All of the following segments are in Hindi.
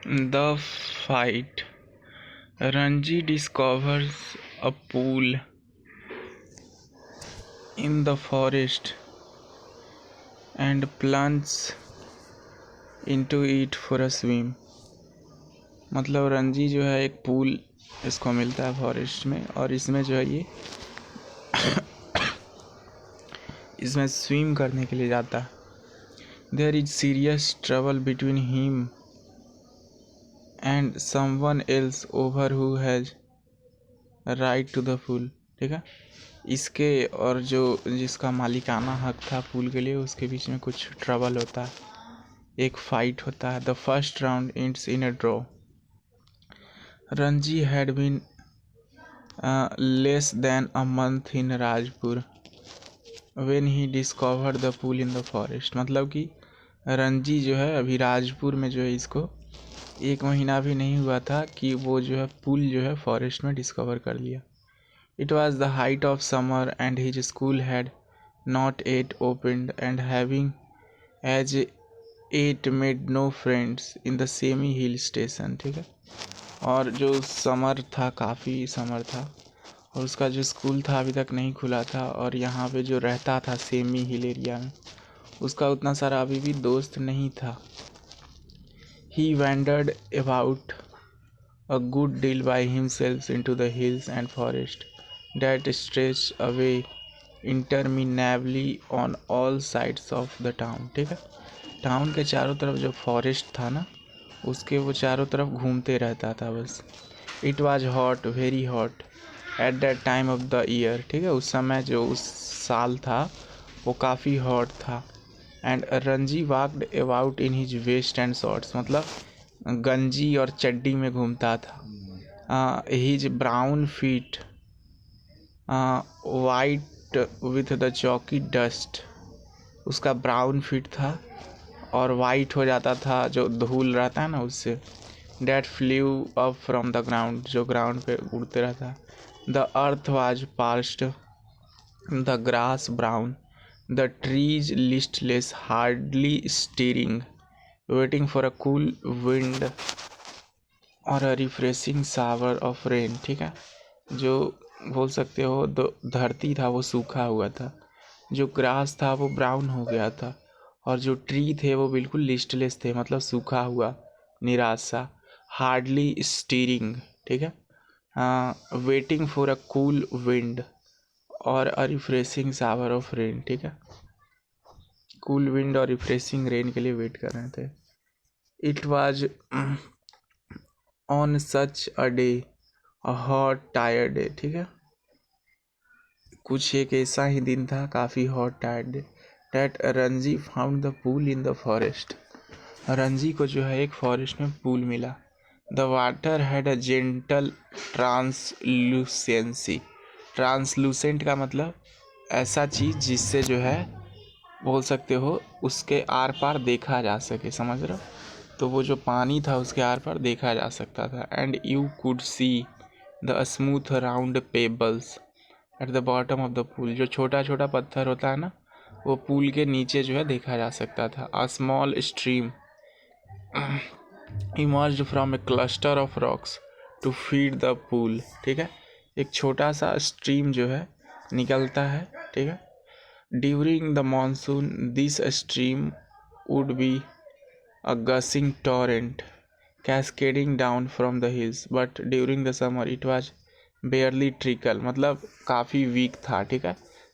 The fight. Ranji discovers a pool in the forest and plunges into it for a swim. मतलब रंजी जो है एक पूल इसको मिलता है फॉरेस्ट में और इसमें जो है ये इसमें स्विम करने के लिए जाता है. There is serious trouble between him and someone else over who has right to the pool. ठीक है, इसके और जो जिसका मालिकाना हक था पूल के लिए उसके बीच में कुछ ट्रबल होता है, एक फाइट होता है. The first round ends in a draw. Ranji had been less than a month in Rajpur when he discovered the pool in the forest. मतलब कि रंजी जो है अभी राजपुर में जो है इसको 1 महीना भी नहीं हुआ था कि वो जो है पूल जो है फॉरेस्ट में डिस्कवर कर लिया. It was the height of summer and his school had not yet opened and having as yet made no friends in the semi hill station. ठीक है, और जो समर था काफ़ी समर था और उसका जो स्कूल था अभी तक नहीं खुला था और यहाँ पे जो रहता था सेमी हिल एरिया में उसका उतना सारा अभी भी दोस्त नहीं था. He wandered about a good deal by himself into the hills and forest that stretch away interminably on all sides of the town. ठीक है, टाउन के चारों तरफ जो फॉरेस्ट था ना उसके वो चारों तरफ घूमते रहता था बस. It was hot, very hot at that time of the year. ठीक है, उस समय जो उस साल था वो काफ़ी हॉट था. And Ranji walked about in his vest and shorts. मतलब गंजी और चड्डी में घूमता था. His brown feet white with the chalky dust. उसका ब्राउन फीट था और वाइट हो जाता था जो धूल रहता है ना उससे. That flew up from the ground, जो ग्राउंड पे उड़ते रहता. The earth was parched, the grass brown, the trees listless, hardly stirring, waiting for a cool wind और a refreshing shower of rain. ठीक है, जो बोल सकते हो धरती था वो सूखा हुआ था, जो ग्रास था वो ब्राउन हो गया था और जो ट्री थे वो बिल्कुल लिस्टलेस थे, मतलब सूखा हुआ, निराश सा. Hardly stirring. ठीक है, waiting for a cool wind और a refreshing shower of rain. ठीक है, कूल विंड और रिफ्रेशिंग रेन के लिए वेट कर रहे थे. It was on such a day, a hot tired day. ठीक है, कुछ एक ऐसा ही दिन था, काफ़ी hot tired day, that Ranji found the pool in the forest. Ranji को जो है एक फॉरेस्ट में पूल मिला. The water had a gentle translucency. Translucent का मतलब ऐसा चीज़ जिससे जो है बोल सकते हो उसके आर पार देखा जा सके, समझ रहे हो. तो वो जो पानी था उसके आर पार देखा जा सकता था. And you could see the smooth round pebbles at the bottom of the pool. जो छोटा छोटा पत्थर होता है ना वो पूल के नीचे जो है देखा जा सकता था. A small stream emerged from a cluster of rocks to feed the pool. ठीक है, एक छोटा सा स्ट्रीम जो है निकलता है. ठीक है, during the monsoon this stream would be a gushing torrent cascading down from the hills, but during the summer it was barely trickle. मतलब काफ़ी वीक था. ठीक है,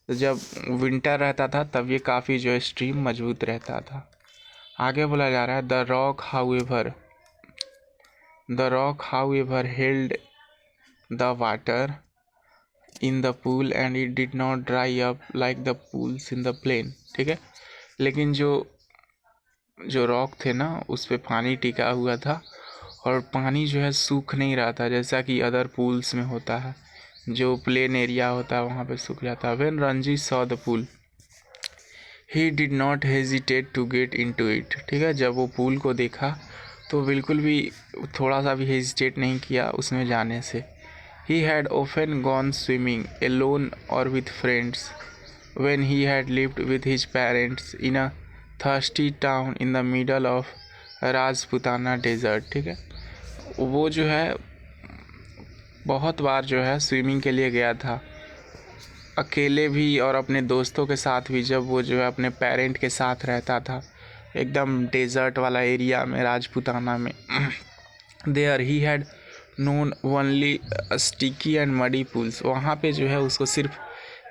तो जब विंटर रहता था तब ये काफ़ी जो है स्ट्रीम मजबूत रहता था. आगे बोला जा रहा है the rock however held the water in the pool and it did not dry up like the pools in the plain. ठीक है, लेकिन जो रॉक थे ना उस पे पानी टिका हुआ था और पानी जो है सूख नहीं रहा था जैसा कि अदर पूल्स में होता है, जो प्लेन एरिया होता है वहाँ पे सूख जाता है. When Ranji saw the pool he did not hesitate to get into it. ठीक है, जब वो पूल को देखा तो बिल्कुल भी थोड़ा सा भी हेजिटेट नहीं किया उसमें जाने से. He had often gone swimming alone और with friends when he had lived with his parents in a thirsty town in the middle of Rajputana desert, ठीक है। वो जो है बहुत बार जो है स्विमिंग के लिए गया था, अकेले भी और अपने दोस्तों के साथ भी, जब वो जो है अपने पेरेंट के साथ रहता था एकदम डेजर्ट वाला एरिया में राजपुताना में। There he had known only sticky and muddy pools, वहाँ पे जो है उसको सिर्फ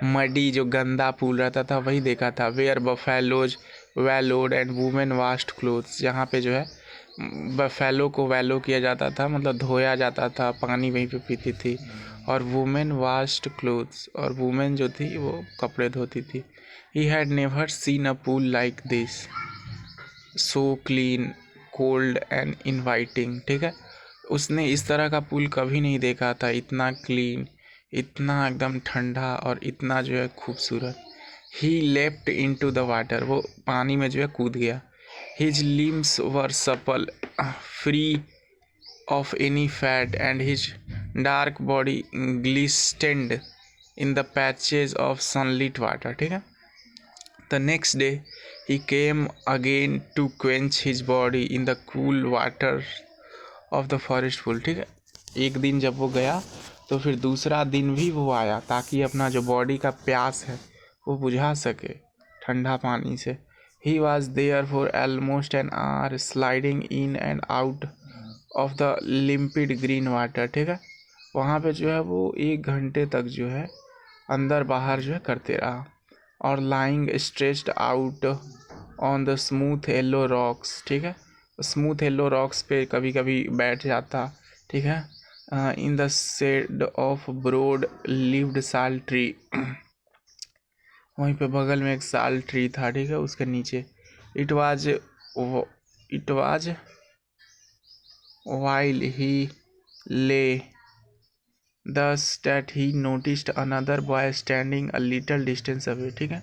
मडी जो गंदा पूल रहता था वही देखा था। Where buffaloes wallowed and women washed clothes, जहाँ पे जो है बफेलो को वैलो किया जाता था, मतलब धोया जाता था, पानी वहीं पे पीती थी। और वुमेन वाश्ड क्लोथ्स, और वुमेन जो थी वो कपड़े धोती थी। He had never seen a pool like this, so clean cold and inviting, ठीक है। उसने इस तरह का पूल कभी नहीं देखा था, इतना क्लीन, इतना एकदम ठंडा और इतना जो है खूबसूरत। He leapt into the water, वो पानी में जो है कूद गया। His limbs were supple, free of any fat, and his dark body glistened in the patches of sunlit water, ठीक है। The next day he came again to quench his body in the cool water of the forest pool, ठीक है। एक दिन जब वो गया तो फिर दूसरा दिन भी वो आया ताकि अपना जो बॉडी का प्यास है वो बुझा सके ठंडा पानी से। He was there for almost an hour, sliding in and out of the लिम्पिड green water, ठीक है। वहाँ पे जो है वो 1 घंटे तक जो है अंदर बाहर जो है करते रहा। और lying stretched out on the smooth yellow rocks, ठीक है। स्मूथ येलो रॉक्स पे कभी कभी बैठ जाता, ठीक है। In the shade of broad leaved sal tree, वहीं पे बगल में एक साल ट्री था, ठीक है, उसके नीचे। It was while he lay thus that he noticed another boy standing a little distance away, ठीक है।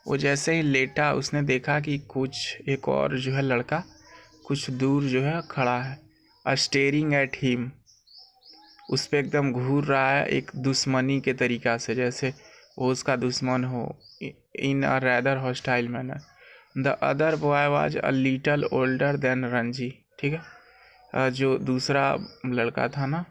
वो जैसे ही लेटा उसने देखा कि एक और जो है लड़का कुछ दूर जो है खड़ा है। स्टेरिंग एट हिम, उस पर एकदम घूर रहा है एक दुश्मनी के तरीका से, जैसे वो उसका दुश्मन हो, in a rather hostile manner. The other boy was a little older than Ranji, ठीक है। जो दूसरा लड़का था ना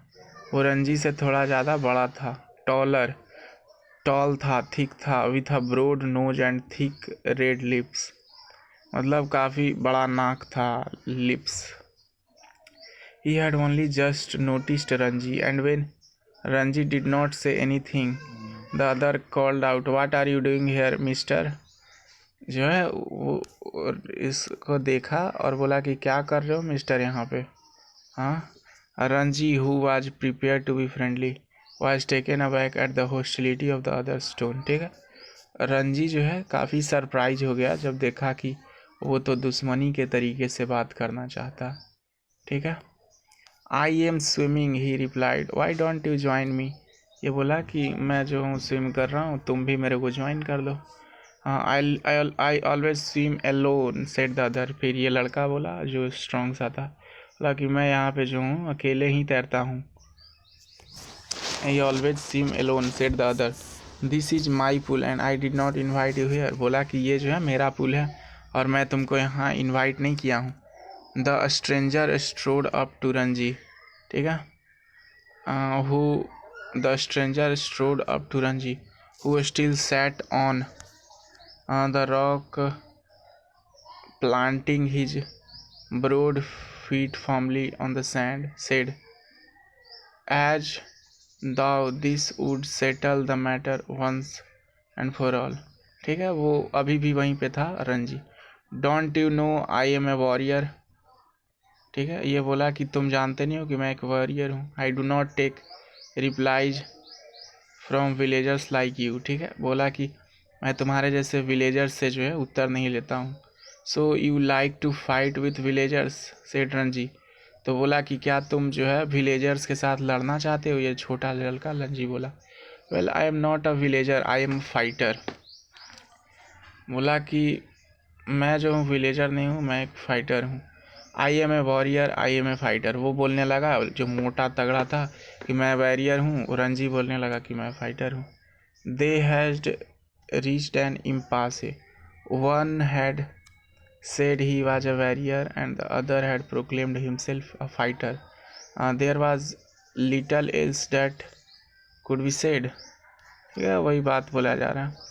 वो रंजी से थोड़ा ज़्यादा बड़ा था। टॉल था, थिक था, with a broad nose and thick red lips, मतलब काफ़ी बड़ा नाक था, lips. He had only just noticed Ranji, and when Ranji did not say anything the other called out, what are you doing here mister. जो है वो इसको देखा और बोला कि क्या कर रहे हो मिस्टर यहाँ पे। हाँ, Ranji, who was prepared to be friendly, was taken aback at the hostility of the other stone, ठीक है। रंजी जो है काफ़ी सरप्राइज हो गया जब देखा कि वो तो दुश्मनी के तरीके से बात करना चाहता, ठीक है। I M swimming, he replied, why don't you join me, ये बोला कि मैं जो हूँ स्विम कर रहा हूँ, तुम भी मेरे को ज्वाइन कर दो। हाँ, I always swim alone said the other, फिर ये लड़का बोला जो स्ट्रॉन्ग सा था, बोला कि मैं यहाँ पे जो हूँ अकेले ही तैरता हूँ। I always swim alone said the other, this is my pool and I did not invite you here, बोला कि ये जो है मेरा पूल है और मैं तुमको यहाँ इन्वाइट नहीं किया हूँ। The stranger strode up to Ranji, ठीक है। The stranger strode up to Ranji who still sat on the rock planting his broad feet firmly on the sand, said, as though this would settle the matter once and for all, ठीक है। वो अभी भी वहीं पे था Ranji. Don't you know I am a warrior, ठीक है। ये बोला कि तुम जानते नहीं हो कि मैं एक वॉरियर हूँ। I do not take replies from villagers like you, ठीक है। बोला कि मैं तुम्हारे जैसे विलेजर्स से जो है उत्तर नहीं लेता हूँ। So you like to fight with villagers, said Ranji, तो बोला कि क्या तुम जो है विलेजर्स के साथ लड़ना चाहते हो, ये छोटा लड़का। रंजी बोला, well I am not a villager, I am fighter, बोला कि मैं जो हूँ विलेजर नहीं हूँ, मैं एक फाइटर हूँ। I am a warrior, I am a fighter, वो बोलने लगा जो मोटा तगड़ा था कि मैं वॉरियर हूँ, और रंजी बोलने लगा कि मैं फाइटर हूँ। They had reached N impasse, one had said he was a warrior and the other had proclaimed himself a fighter. There was little else that could be said. Yeah, वही बात बोला जा रहा है.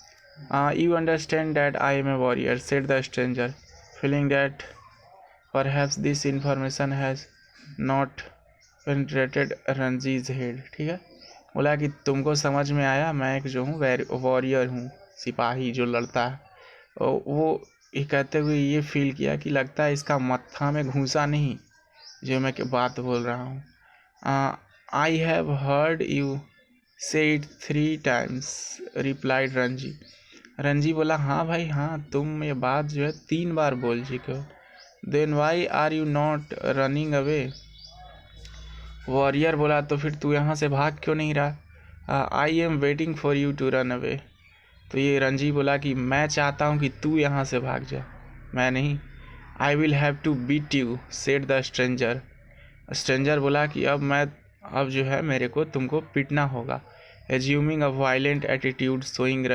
You understand that I am a warrior, said the stranger, feeling that perhaps this information has not penetrated Ranji's head. ठीक है, बोला कि तुमको समझ में आया मैं एक जो हूँ वॉरियर हूँ, सिपाही जो लड़ता है. वो ये कहते हुए ये फील किया कि लगता है इसका मत्था में घुसा नहीं जो मैं बात बोल रहा हूँ. आई हैव हर्ड यू से it 3 times, replied Ranji. Ranji बोला हाँ भाई हाँ, तुम ये बात जो है 3 बार बोल चुके हो. Then why are you not running away. Warrior बोला तो फिर तू यहाँ से भाग क्यों नहीं रहा. I am waiting for you to run away. तो ये रंजी बोला कि मैं चाहता हूँ कि तू यहाँ से भाग जा, मैं नहीं. I will have to beat you, said the stranger. Stranger बोला कि अब जो है मेरे को तुमको पीटना होगा. Assuming a violent attitude, showing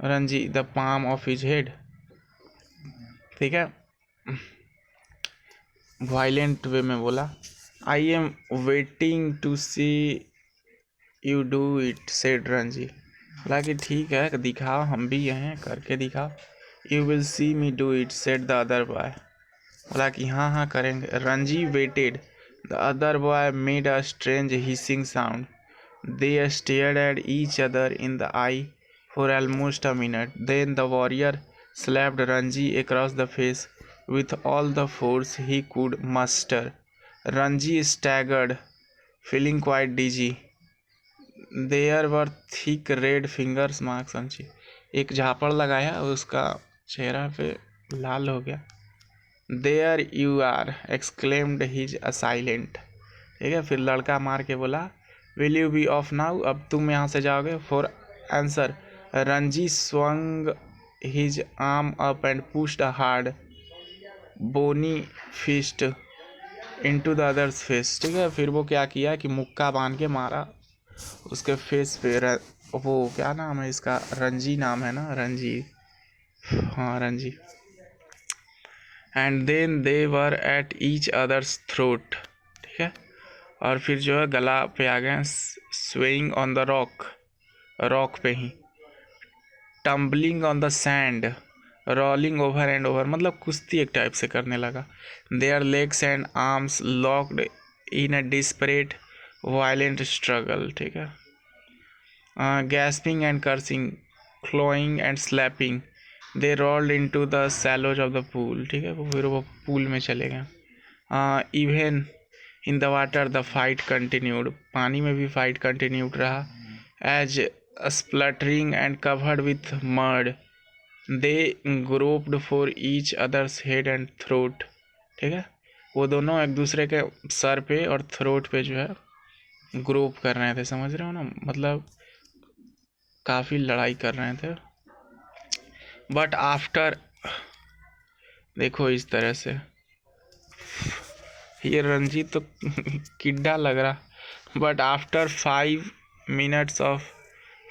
Ranji the palm of his head. ठीक है, वायलेंट वे में बोला. I am waiting to see you do it, said Ranji. बोला कि ठीक है दिखाओ, हम भी हैं, करके दिखाओ. You will see me do it, said the other boy. बोला कि हाँ करेंगे. Ranji waited. The other boy made a strange hissing sound. They stared at each other in the eye for almost a minute. Then the warrior slapped Ranji across the face with all the force he could muster. Ranji staggered, feeling quite dizzy. There were thick red fingers marks on cheek. एक झापड़ लगाया, उसका चेहरा पे लाल हो गया. There you are, exclaimed his assailant. ठीक है, फिर लड़का मार के बोला, Will you be off now? अब तुम यहाँ से जाओगे. For answer, Ranji swung his arm up and pushed a hard, bony fist into the other's face. ठीक है, फिर वो क्या किया कि मुक्का बांध के मारा उसके फेस पे. वो क्या नाम है इसका, रंजी नाम है ना, रंजी. हाँ Ranji. And then they were at each other's throat. ठीक है, और फिर जो है गला पे आ गए. स्वेइंग ऑन द रॉक पे ही. Tumbling on the sand, rolling over and over, मतलब कुश्ती एक टाइप से करने लगा. Their legs and arms locked in a desperate violent struggle. ठीक है, gasping and cursing, clawing and slapping, they rolled into the shallows of the pool. ठीक है, फिर वो पूल में चले गए. Even in the water the fight continued. पानी में भी फाइट कंटिन्यूड रहा. As spluttering and covered with mud, they groped for each other's head and throat. ठीक है, वो दोनों एक दूसरे के सर पे और थ्रोट पे जो है ग्रोप कर रहे थे. समझ रहे हो ना, मतलब काफ़ी लड़ाई कर रहे थे. बट आफ्टर, देखो इस तरह से ये रंजीत तो किड्डा लग रहा. But after 5 minutes of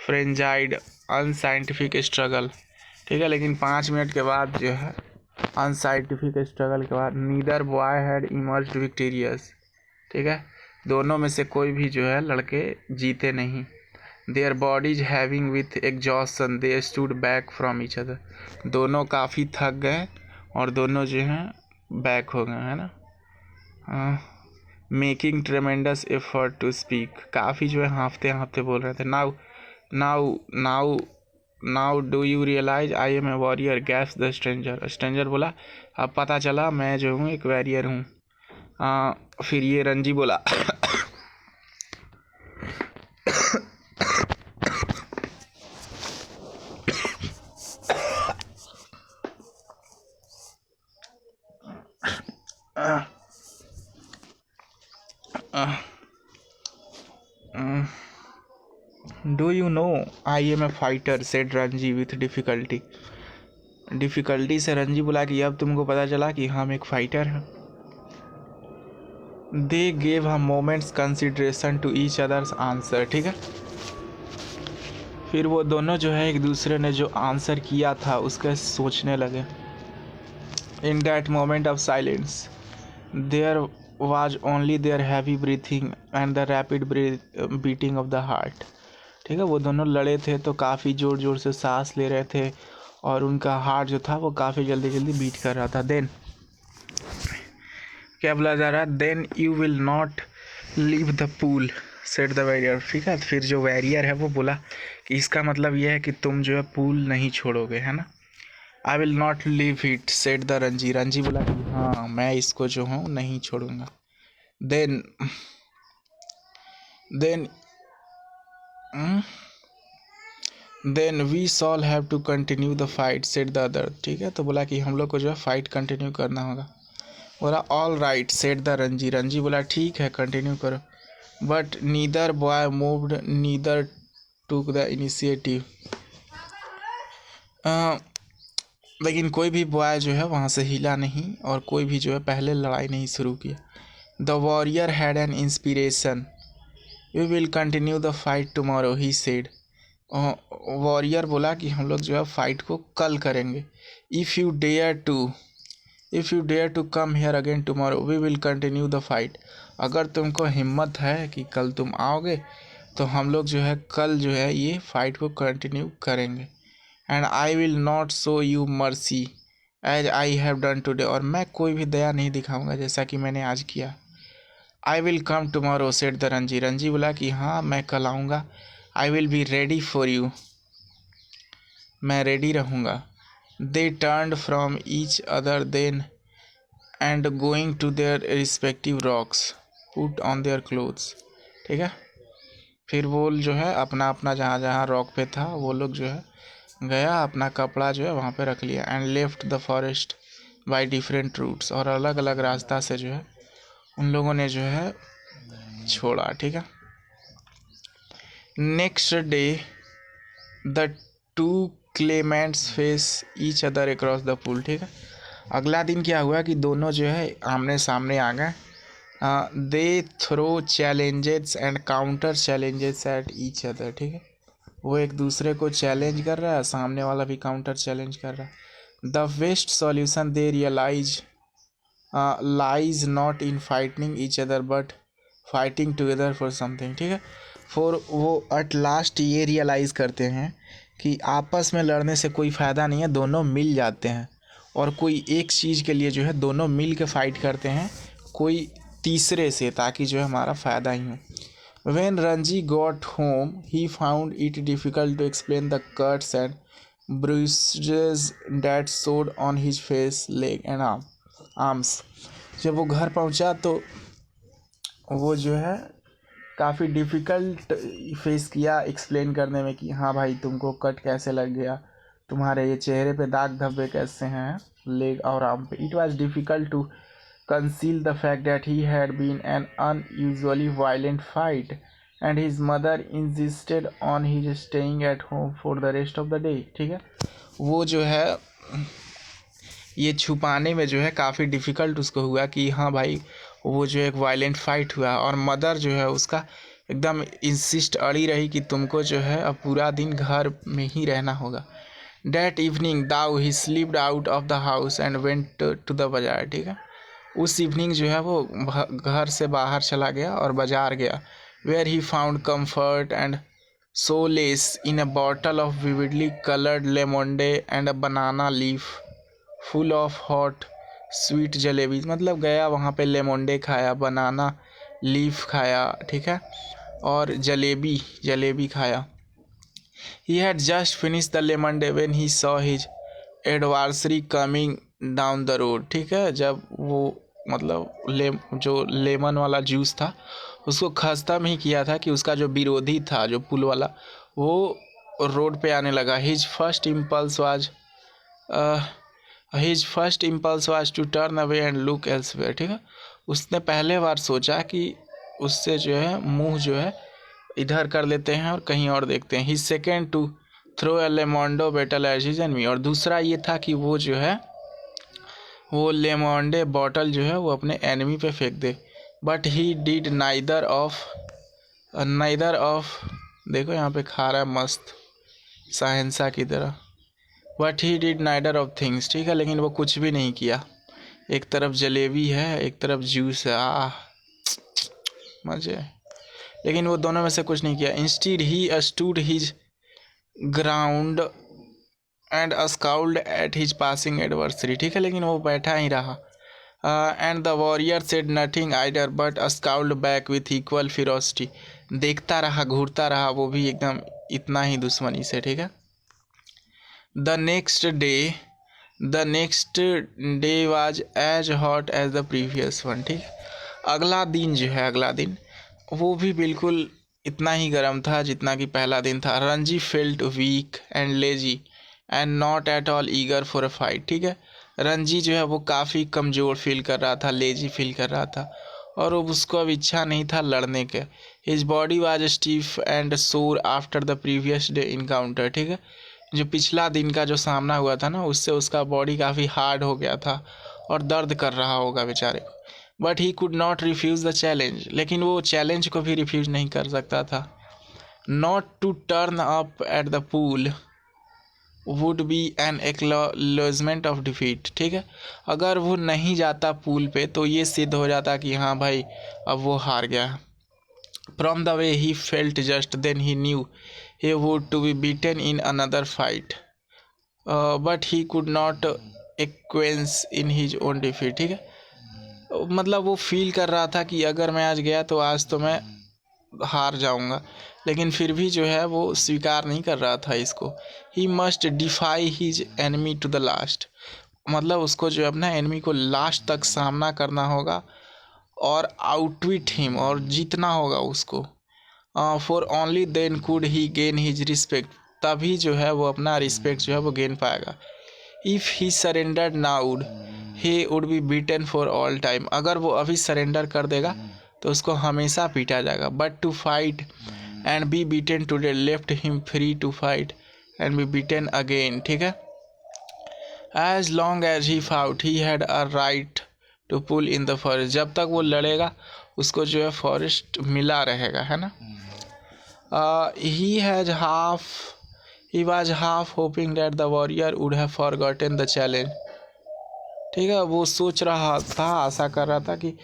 frenzied unscientific struggle. ठीक है, लेकिन 5 मिनट के बाद जो है अनसाइंटिफिक स्ट्रगल के बाद neither boy had emerged victorious. ठीक है, दोनों में से कोई भी जो है लड़के जीते नहीं. Their bodies having with exhaustion they stood back from each other. दोनों काफ़ी थक गए और दोनों जो हैं बैक हो गए, है ना. Making tremendous effort to speak, काफ़ी जो है हाँफते बोल रहे थे. Now do you realize I am a warrior, gasped the stranger. Stranger बोला अब पता चला मैं जो हूँ एक वॉरियर हूँ. फिर ये रंजी बोला Do you know I am a fighter, said Ranji with difficulty. Difficulty से रंजी बोला कि अब तुमको पता चला कि हम एक फाइटर हैं. They gave a moment's consideration to each other's answer. ठीक है, फिर वो दोनों जो है एक दूसरे ने जो आंसर किया था उसका सोचने लगे. In that moment of silence, there was only their heavy breathing and the rapid beating of the heart. ठीक है, वो दोनों लड़े थे तो काफ़ी ज़ोर ज़ोर से सांस ले रहे थे और उनका हार्ट जो था वो काफ़ी जल्दी जल्दी बीट कर रहा था. देन क्या बोला जा रहा है? Then you will not leave the pool said the warrior. ठीक है, फिर जो वैरियर है वो बोला कि इसका मतलब ये है कि तुम जो है पूल नहीं छोड़ोगे, है ना. I will not leave it said the Ranji. Ranji बोला कि हाँ मैं इसको जो हूँ नहीं छोड़ूंगा. Then then then we shall have to continue the fight said the other. ठीक है, तो बोला कि हम लोग को जो है फाइट कंटिन्यू करना होगा. बोला all right set the Ranji. Ranji बोला ठीक है कंटिन्यू करो. But neither boy moved neither took the initiative. लेकिन कोई भी बॉय जो है वहाँ से हिला नहीं और कोई भी जो है पहले लड़ाई नहीं शुरू किया. The warrior had an inspiration. We will continue the fight tomorrow he said. Warrior बोला कि हम लोग जो है फाइट को कल करेंगे. If you dare to come here again tomorrow we will continue the fight. अगर तुमको हिम्मत है कि कल तुम आओगे तो हम लोग जो है कल जो है ये फाइट को कंटिन्यू करेंगे. And I will not show you mercy as I have done today. और मैं कोई भी दया नहीं दिखाऊंगा जैसा कि मैंने आज किया. I will come tomorrow said the Ranji. Ranji बोला कि हाँ मैं कल आऊँगा. I will be ready for you. मैं रेडी रहूँगा. They turned from each other then and going to their respective rocks put on their clothes. ठीक है, फिर वो जो है अपना अपना जहाँ जहाँ रॉक पे था वो लोग जो है गया अपना कपड़ा जो है वहाँ पे रख लिया. And left the forest by different routes. और अलग अलग रास्ता से जो है उन लोगों ने जो है छोड़ा. ठीक है, next day the two Clements face each other across the pool. ठीक है, अगला दिन क्या हुआ कि दोनों जो है आमने सामने आ गए. They throw challenges and counter challenges at each other. ठीक है, वो एक दूसरे को चैलेंज कर रहा है, सामने वाला भी काउंटर चैलेंज कर रहा है. The best solution they realize lies not in fighting each other but fighting together for something. ठीक है, फॉर वो एट लास्ट ये रियलाइज़ करते हैं कि आपस में लड़ने से कोई फ़ायदा नहीं है, दोनों मिल जाते हैं और कोई एक चीज़ के लिए जो है दोनों मिल के फाइट करते हैं कोई तीसरे से, ताकि जो है हमारा फ़ायदा ही हो. When Ranji got home, he found it difficult to explain the cuts and bruises that showed on his face, leg and arms. जब वो घर पहुंचा तो वो जो है काफ़ी डिफ़िकल्ट फेस किया एक्सप्लेन करने में कि हाँ भाई तुमको कट कैसे लग गया, तुम्हारे ये चेहरे पे दाग धब्बे कैसे हैं लेग और आर्म पे. It was difficult to conceal the fact that he had been an unusually violent fight and his mother insisted on his staying at home for the rest of the day. ठीक है, वो जो है ये छुपाने में जो है काफ़ी डिफ़िकल्ट उसको हुआ कि हाँ भाई वो जो एक वायलेंट फाइट हुआ और मदर जो है उसका एकदम इंसिस्ट अड़ी रही कि तुमको जो है अब पूरा दिन घर में ही रहना होगा. That evening Dau he slipped out of the house and went to the बाजार. ठीक है, उस इवनिंग जो है वो घर से बाहर चला गया और बाज़ार गया. Where he found comfort and solace in a bottle of vividly coloured lemonade and a banana leaf full of hot sweet jalebis. मतलब गया वहाँ पे लेमोंडे खाया, बनाना लीफ खाया, ठीक है, और जलेबी खाया. He had just finish the lemonade when he saw his adversary coming down the road. ठीक है, जब वो मतलब जो लेमन वाला जूस था उसको खत्म ही किया था कि उसका जो विरोधी था जो पुल वाला वो रोड पे आने लगा. His first impulse was to turn away and look elsewhere. ठीक है, उसने पहले बार सोचा कि उससे जो है मुंह जो है इधर कर लेते हैं और कहीं और देखते हैं. His second to throw a lemonade bottle at enemy. और दूसरा ये था कि वो जो है वो लेमोंडे बॉटल जो है वो अपने एनिमी पे फेंक दे. But he did neither of. देखो यहाँ पे खा रहा है मस्त शहंशाह की तरह. But he did neither of things, ठीक है, लेकिन वो कुछ भी नहीं किया। एक तरफ जलेबी है, एक तरफ जूस है, मजे। लेकिन वो दोनों में से कुछ नहीं किया। Instead he stood his ground and scowled at his passing adversary, ठीक है, लेकिन वो बैठा ही रहा। And the warrior said nothing either but scowled back with equal ferocity, देखता रहा, घूरता रहा, वो भी एकदम इतना ही दुश्मनी से, ठीक है। The next day was as hot as the previous one, ठीक है। अगला दिन जो है, अगला दिन वो भी बिल्कुल इतना ही गर्म था जितना कि पहला दिन था। Ranji felt weak and lazy and not at all eager for a fight, ठीक है। रंजी जो है वो काफ़ी कमज़ोर फील कर रहा था, लेजी फील कर रहा था, और उसको अब इच्छा नहीं था लड़ने के। हिज बॉडी वाज स्टीफ एंड सोर after the previous day encounter, ठीक है। जो पिछला दिन का जो सामना हुआ था ना, उससे उसका बॉडी काफ़ी हार्ड हो गया था और दर्द कर रहा होगा बेचारे को। But he could not refuse the challenge, लेकिन वो चैलेंज को भी रिफ्यूज़ नहीं कर सकता था। Not to turn up at the pool would be an acknowledgement of defeat, ठीक है। अगर वो नहीं जाता पूल पे तो ये सिद्ध हो जाता कि हाँ भाई अब वो हार गया। From the way he felt just then he knew he would to be beaten in another fight, but he could not acquiesce in his own defeat, ठीक है। मतलब वो फील कर रहा था कि अगर मैं आज गया तो आज तो मैं हार जाऊंगा, लेकिन फिर भी जो है वो स्वीकार नहीं कर रहा था इसको। He must defy his enemy to the last, मतलब उसको जो अपना एनिमी को लास्ट तक सामना करना होगा और आउटविट हिम, और जीतना होगा उसको। For only then could he gain his respect, तभी जो है वो अपना रिस्पेक्ट जो है वो गेन पाएगा। If he surrendered now he would be beaten for all time, अगर वो अभी सरेंडर कर देगा तो उसको हमेशा पीटा जाएगा। But to fight and be beaten today left him free to fight and be beaten again, ठीक है। As long as he fought he had a right to pool in the forest, जब तक वो लड़ेगा उसको जो है फॉरेस्ट मिला रहेगा, है ना। he was half hoping that the warrior would have forgotten the challenge, ठीक है। वो सोच रहा था, आशा कर रहा था कि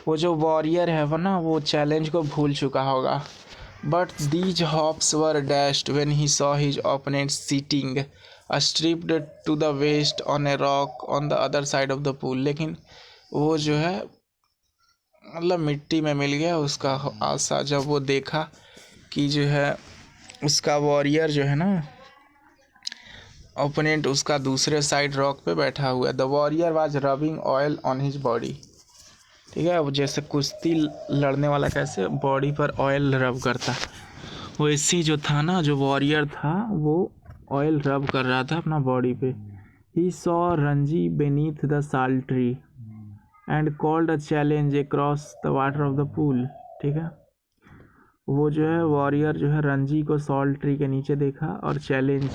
वो जो वॉरियर है वो ना वो चैलेंज को भूल चुका होगा। But these hopes were dashed when he saw his opponent sitting stripped to the waist on a rock on the other side of the pool, लेकिन वो जो है मतलब मिट्टी में मिल गया उसका आशा, जब वो देखा कि जो है उसका वॉरियर जो है ना ओपोनेंट उसका दूसरे साइड रॉक पे बैठा हुआ है। The warrior was rubbing oil on his body, ठीक है। वो जैसे कुश्ती लड़ने वाला कैसे बॉडी पर ऑयल रब करता, वैसे जो था ना, जो वॉरियर था वो ऑयल रब कर रहा था अपना बॉडी पे। He saw Ranji beneath the salt tree and called a challenge across the water of the pool, ठीक है। वो जो है वॉरियर जो है रंजी को सॉल्ट ट्री के नीचे देखा और चैलेंज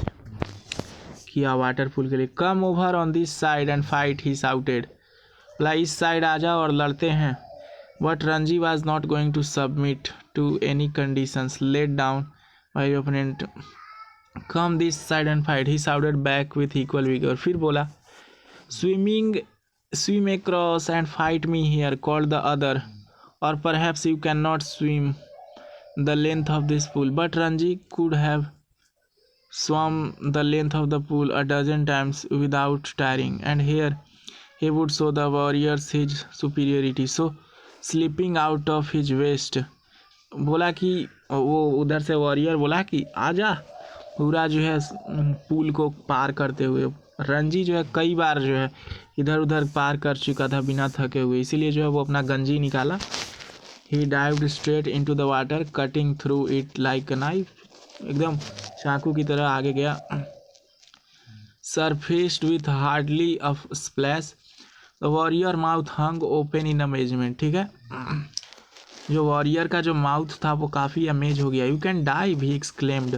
किया वाटर पूल के लिए। Come over on this side and fight he shouted, बोला इस साइड आ जाओ और लड़ते हैं। But Ranji was not going to submit to any conditions laid down by opponent. Come this side and fight he shouted back with equal vigour, फिर बोला swim across and fight me here, called the other, or perhaps you cannot swim the length of this pool. But Ranji could have swum the length of the pool a dozen times without tiring, and here he would show the warriors his superiority. So slipping out of his waist, बोला कि वो उधर से वॉरियर बोला कि आजा, पूरा जो है पूल को पार करते हुए। रंजी जो है कई बार जो है इधर उधर पार कर चुका था बिना थके हुए, इसीलिए जो है वो अपना गंजी निकाला। He dived straight into the water cutting through it like a knife, एकदम चाकू की तरह आगे गया। Surfaced with hardly a splash the warrior mouth hung open in amazement, ठीक है। जो वॉरियर का जो माउथ था वो काफ़ी अमेज हो गया। You can dive he exclaimed,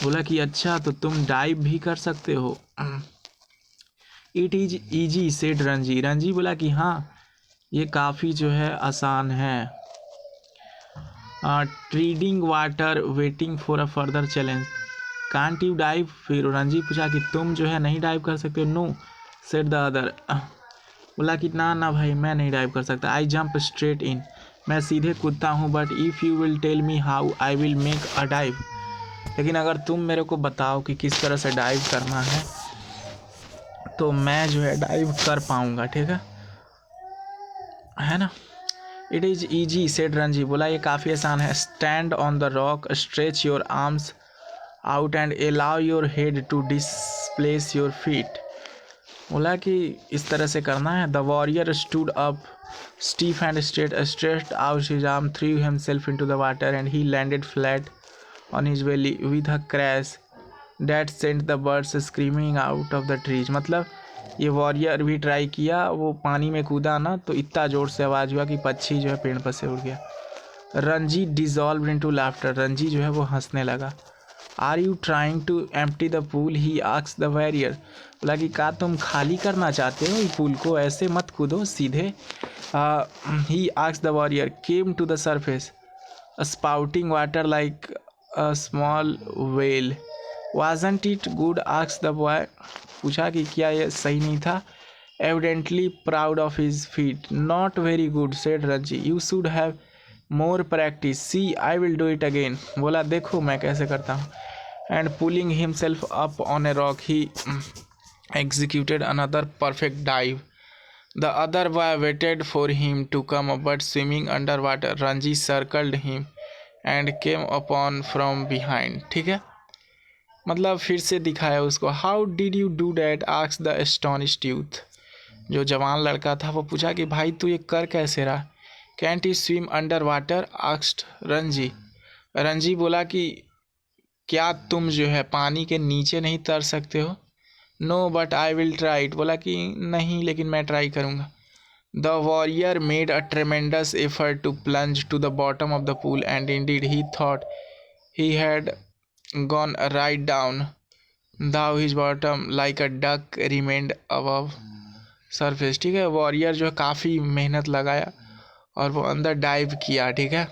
बोला कि अच्छा तो तुम डाइव भी कर सकते हो। It is easy said Ranji, Ranji बोला कि हाँ ये काफ़ी जो है आसान है। Treading water waiting for a further challenge, can't you dive, फिर रणजी पूछा कि तुम जो है नहीं डाइव कर सकते? नो सेड द अदर, बोला कि ना ना भाई मैं नहीं डाइव कर सकता। आई जंप स्ट्रेट इन, मैं सीधे कूदता हूँ। But if you will tell me how I will make a dive, लेकिन अगर तुम मेरे को बताओ कि किस तरह से डाइव करना है तो मैं जो है डाइव कर पाऊँगा, ठीक है ना। It is easy said Ranji, बोला ये काफ़ी आसान है। Stand on the rock, stretch your arms out and allow your head to displace your feet, बोला कि इस तरह से करना है। The warrior stood up stiff and stretched out his arm, threw himself into the water and he landed flat on his belly with a crash that sent the birds screaming out of the trees. मतलब ये वॉरियर भी ट्राई किया, वो पानी में कूदा ना तो इतना ज़ोर से आवाज़ हुआ कि पक्षी जो है पेड़ पर से उड़ गया। Ranji dissolve into laughter, Ranji जो है वो हंसने लगा। Are you trying to empty the pool, he asked the warrior, बोला कि क्या तुम खाली करना चाहते हो इस पूल को, ऐसे मत कूदो सीधे। He asked the warrior came to the surface spouting water like a small well, wasn't it good asked the boy, पूछा कि क्या ये सही नहीं था। Evidently proud of his feat, not very good said Ranji, you should have more practice, see I will do it again, बोला देखो मैं कैसे करता हूँ। And pulling himself up on a rock he executed another perfect dive. The other boy waited for him to come up, but swimming underwater, Ranji circled him and came upon from behind. ठीक है, मतलब फिर से दिखाया उसको। How did you do that asked the astonished youth, जो जवान लड़का था वो पूछा कि भाई तू ये कर कैसे रहा। Cantt you swim under water asked Ranji, Ranji बोला कि क्या तुम जो है पानी के नीचे नहीं तैर सकते हो। No but I will try it, बोला कि नहीं लेकिन मैं ट्राई करूँगा। The warrior made a tremendous effort to plunge to the bottom of the pool and indeed he thought he had gone right down, though his bottom like a duck remained above surface. ठीक है, वॉरियर जो है काफ़ी मेहनत लगाया और वो अंदर डाइव किया, ठीक है,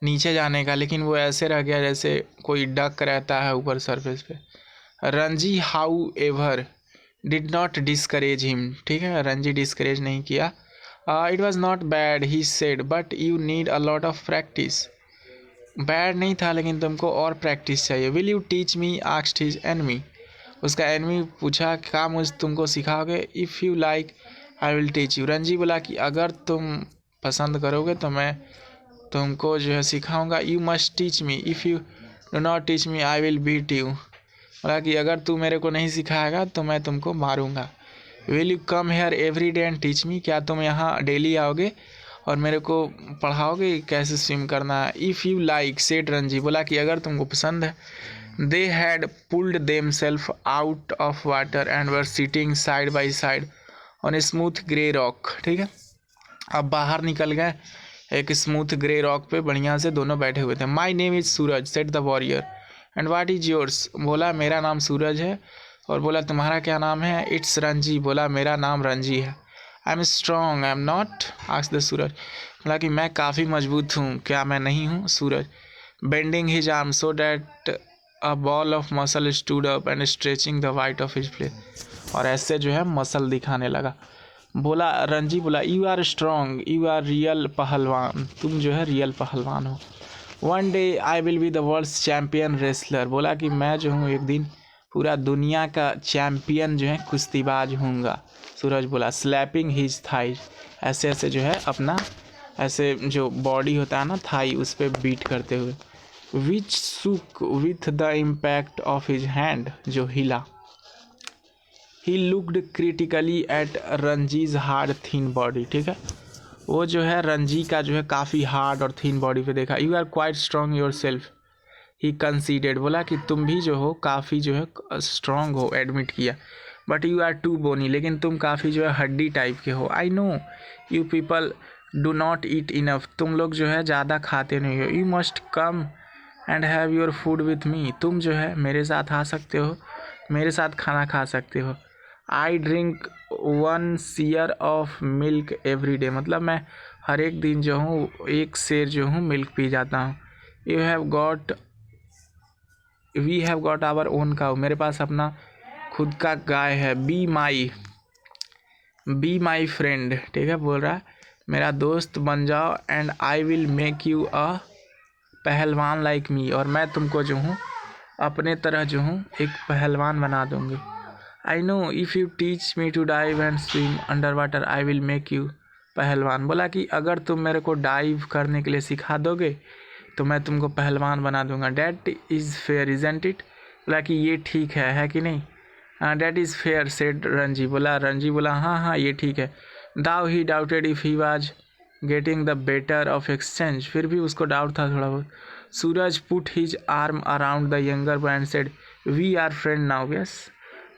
नीचे जाने का, लेकिन वो ऐसे रह गया जैसे कोई डक रहता है ऊपर सरफेस पे। Ranji however did not discourage him, ठीक है, रणजी डिस्करेज नहीं किया। It was not bad he said, but you need a lot of practice, bad नहीं था लेकिन तुमको और प्रैक्टिस चाहिए। Will you teach me asked his enemy, उसका एनमी पूछा क्या मुझ तुमको सिखाओगे। If you like I will teach you, Ranji बोला कि अगर तुम पसंद करोगे तो मैं तुमको जो है सिखाऊंगा। You must teach me, if you do not teach me I will beat you, बोला कि अगर तू मेरे को नहीं सिखाएगा तो मैं तुमको मारूंगा। Will you come here every day and teach me, क्या तुम यहाँ डेली आओगे और मेरे को पढ़ाओगे कैसे स्विम करना है। If you like said Ranji, बोला कि अगर तुमको पसंद है। They had pulled them self out of water and were sitting side by side on a smooth grey rock, ठीक है, अब बाहर निकल गए एक स्मूथ ग्रे रॉक पे बढ़िया से दोनों बैठे हुए थे। My name is Suraj said the warrior and what is yours, बोला मेरा नाम सूरज है, और बोला तुम्हारा क्या नाम है। इट्स रणजी, बोला मेरा नाम रणजी है। I am strong I am not asked the Suraj, बोला कि मैं काफ़ी मजबूत हूँ, क्या मैं नहीं हूँ। Suraj bending his arm so that a ball of muscle stood up and stretching the white of his place, और ऐसे जो है मसल दिखाने लगा। बोला रणजी बोला you are strong, you are real pehlwan, तुम जो है रियल पहलवान हो। One day I will be the world's champion wrestler, बोला कि मैं जो हूँ एक दिन पूरा दुनिया का चैम्पियन जो है कुश्तीबाज हूँगा। सूरज बोला स्लैपिंग हिज थाई, ऐसे ऐसे जो है अपना ऐसे जो बॉडी होता है ना थाई उस पर बीट करते हुए। Which shook with the impact of his hand, जो हिला। He looked critically at Ranji's hard thin body, ठीक है, वो जो है रणजी का जो है काफ़ी हार्ड और थिन बॉडी पे देखा। You are quite strong yourself he conceded, बोला कि तुम भी जो हो काफ़ी जो है स्ट्रॉन्ग हो, एडमिट किया। बट यू आर टू बोनी, लेकिन तुम काफ़ी जो है हड्डी टाइप के हो। I know you people do not eat enough, तुम लोग जो है ज़्यादा खाते नहीं हो। You must come and have your food with me, तुम जो है मेरे साथ आ सकते हो, मेरे साथ खाना खा सकते हो। I drink 1 share of milk every day, मतलब मैं हर एक दिन जो हूँ 1 शेर जो हूँ मिल्क पी जाता हूँ। You have got we have got our own cow, मेरे पास अपना खुद का गाय है। बी माई फ्रेंड, ठीक है, बोल रहा है मेरा दोस्त बन जाओ, and I will make you अ पहलवान लाइक मी, और मैं तुमको जो हूँ अपने तरह जो हूँ एक पहलवान बना दूँगी। I know if you teach me to dive and swim under water I will make you pehlwan. बोला कि अगर तुम मेरे को डाइव करने के लिए सिखा दोगे तो मैं तुमको पहलवान बना दूंगा। That is fair isn't it, बोला कि ये ठीक है कि नहीं। That is fair said Ranji, Ranji बोला हाँ हाँ ये ठीक है। Though he doubted if he was getting the better of exchange, फिर भी उसको डाउट था थोड़ा बहुत। Suraj put his arm around the younger boy and said we are friend now. Yes,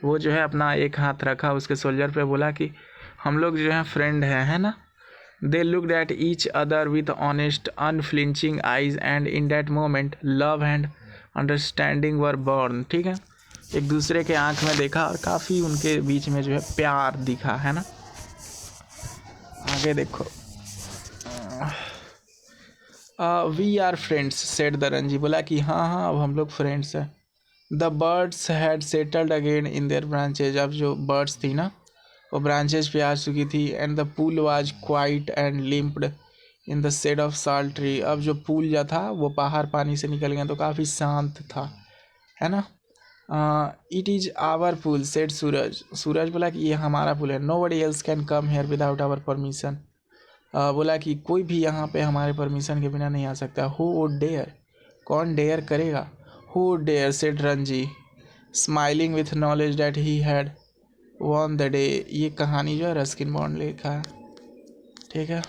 वो जो है अपना एक हाथ रखा उसके सोल्जर पे, बोला कि हम लोग जो है फ्रेंड हैं, है ना। They looked at each other with honest, unflinching eyes, and in that moment, love and understanding were born। ठीक है, एक दूसरे के आंख में देखा और काफ़ी उनके बीच में जो है प्यार दिखा, है ना। आगे देखो, we are friends said the Ranji, बोला कि हाँ हाँ अब हम लोग फ्रेंड्स हैं। The birds had settled again in their branches, अब जो बर्ड्स थी ना वो ब्रांचेज पे आ चुकी थी। And the pool was quiet and limped in the shade of salt tree, अब जो पूल जो था वो बाहर पानी से निकल गया तो काफ़ी शांत था, है ना। It is our pool said Suraj, Suraj बोला कि ये हमारा पूल है। Nobody else can come here without our permission, बोला कि कोई भी यहाँ पे हमारे परमिशन के बिना नहीं आ सकता। हु वुड डेयर, कौन डेयर करेगा। Who would dare said Ranji smiling with knowledge that he had won the day. ये कहानी जो है रस्किन बॉन्ड लिखा है, ठीक है।